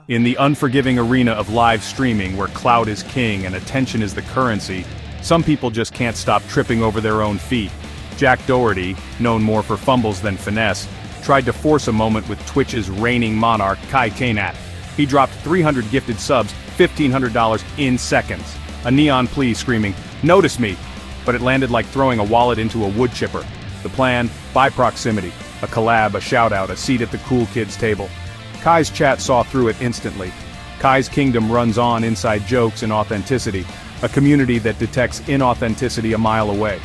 In the unforgiving arena of live streaming where clout is king and attention is the currency, some people just can't stop tripping over their own feet. Jack Doherty, known more for fumbles than finesse, tried to force a moment with Twitch's reigning monarch, Cenat. He dropped 300 gifted subs, $1,500 in seconds. A neon plea screaming, "Notice me!" But it landed like throwing a wallet into a wood chipper. The plan, by proximity. A collab, a shoutout, a seat at the cool kids table. Kai's chat saw through it instantly. Kai's kingdom runs on inside jokes and authenticity, a community that detects inauthenticity a mile away.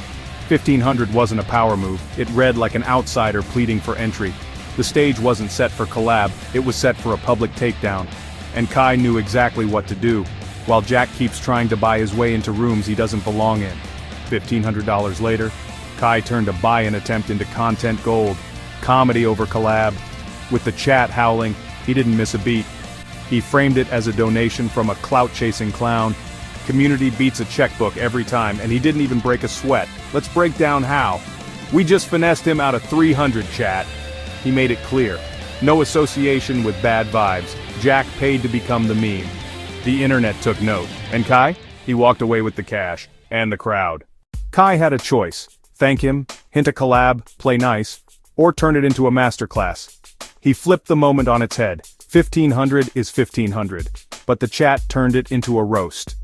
1500 wasn't a power move, it read like an outsider pleading for entry. The stage wasn't set for collab, it was set for a public takedown. And Kai knew exactly what to do, while Jack keeps trying to buy his way into rooms he doesn't belong in. $1,500 later, Kai turned a buy-in attempt into content gold. Comedy over collab. With the chat howling, he didn't miss a beat. He framed it as a donation from a clout-chasing clown. Community beats a checkbook every time, and he didn't even break a sweat. Let's break down how. We just finessed him out of 300, chat. He made it clear. No association with bad vibes. Jack paid to become the meme. The internet took note. And Kai? He walked away with the cash. And the crowd. Kai had a choice. Thank him, hint a collab, play nice, or turn it into a masterclass. He flipped the moment on its head. 1500 is 1500. But the chat turned it into a roast.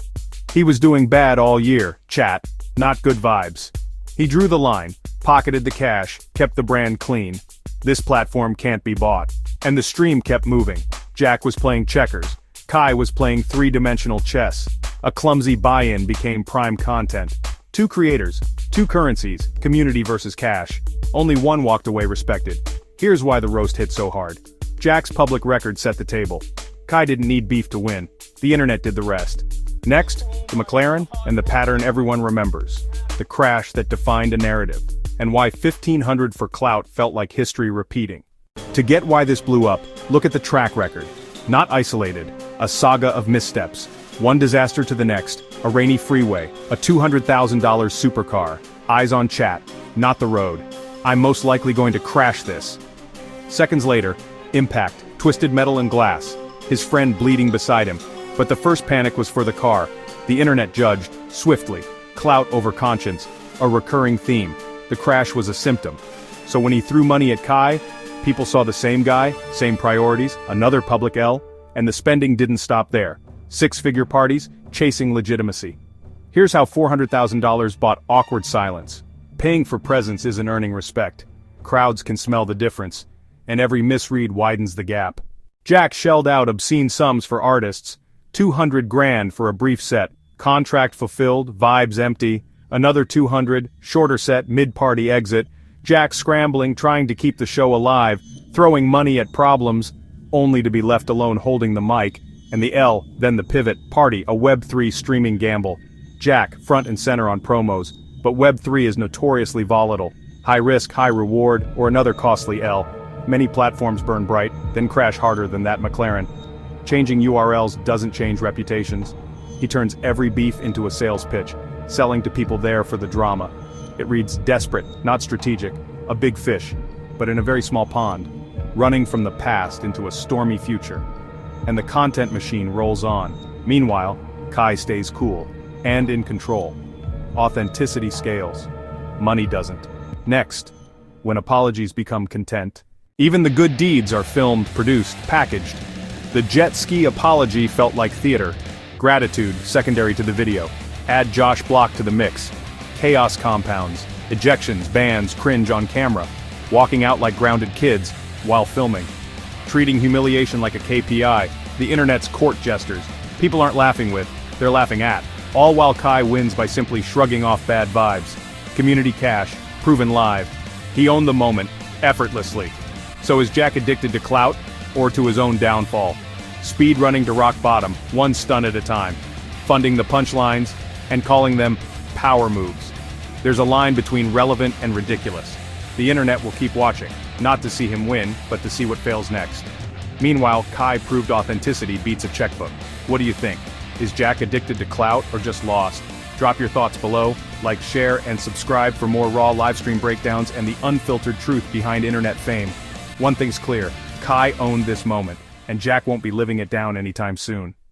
He was doing bad all year, chat, not good vibes. He drew the line, pocketed the cash, kept the brand clean. This platform can't be bought. And the stream kept moving. Jack was playing checkers. Kai was playing three-dimensional chess. A clumsy buy-in became prime content. Two creators, two currencies, community versus cash. Only one walked away respected. Here's why the roast hit so hard. Jack's public record set the table. Kai didn't need beef to win. The internet did the rest. Next, the McLaren and the pattern everyone remembers. The crash that defined a narrative. And why 1500 for clout felt like history repeating. To get why this blew up, look at the track record. Not isolated, a saga of missteps. One disaster to the next, a rainy freeway, a $200,000 supercar, eyes on chat, not the road. I'm most likely going to crash this. Seconds later, impact, twisted metal and glass, his friend bleeding beside him. But the first panic was for the car. The internet judged, swiftly, clout over conscience, a recurring theme. The crash was a symptom. So when he threw money at Kai, people saw the same guy, same priorities, another public L, and the spending didn't stop there. Six-figure parties, chasing legitimacy. Here's how $400,000 bought awkward silence. Paying for presence isn't earning respect. Crowds can smell the difference, and every misread widens the gap. Jack shelled out obscene sums for artists, 200 grand for a brief set, contract fulfilled, vibes empty, another 200, shorter set, mid-party exit, Jack scrambling trying to keep the show alive, throwing money at problems, only to be left alone holding the mic, and the L, then the pivot, party, a Web3 streaming gamble. Jack, front and center on promos, but Web3 is notoriously volatile. High risk, high reward, or another costly L. Many platforms burn bright, then crash harder than that McLaren. Changing URLs doesn't change reputations. He turns every beef into a sales pitch, selling to people there for the drama. It reads desperate, not strategic, a big fish, but in a very small pond, running from the past into a stormy future. And the content machine rolls on. Meanwhile, Kai stays cool, and in control. Authenticity scales. Money doesn't. Next, when apologies become content, even the good deeds are filmed, produced, packaged. The jet ski apology felt like theater. Gratitude, secondary to the video. Add Josh Block to the mix. Chaos compounds, ejections, bans, cringe on camera. Walking out like grounded kids, while filming. Treating humiliation like a KPI, the internet's court jesters. People aren't laughing with, they're laughing at. All while Kai wins by simply shrugging off bad vibes. Community cash, proven live. He owned the moment, effortlessly. So is Jack addicted to clout, or to his own downfall? Speed running to rock bottom, one stun at a time. Funding the punchlines, and calling them power moves. There's a line between relevant and ridiculous. The internet will keep watching, not to see him win, but to see what fails next. Meanwhile, Kai proved authenticity beats a checkbook. What do you think? Is Jack addicted to clout or just lost? Drop your thoughts below, like, share, and subscribe for more raw livestream breakdowns and the unfiltered truth behind internet fame. One thing's clear, Kai owned this moment. and Jack won't be living it down anytime soon.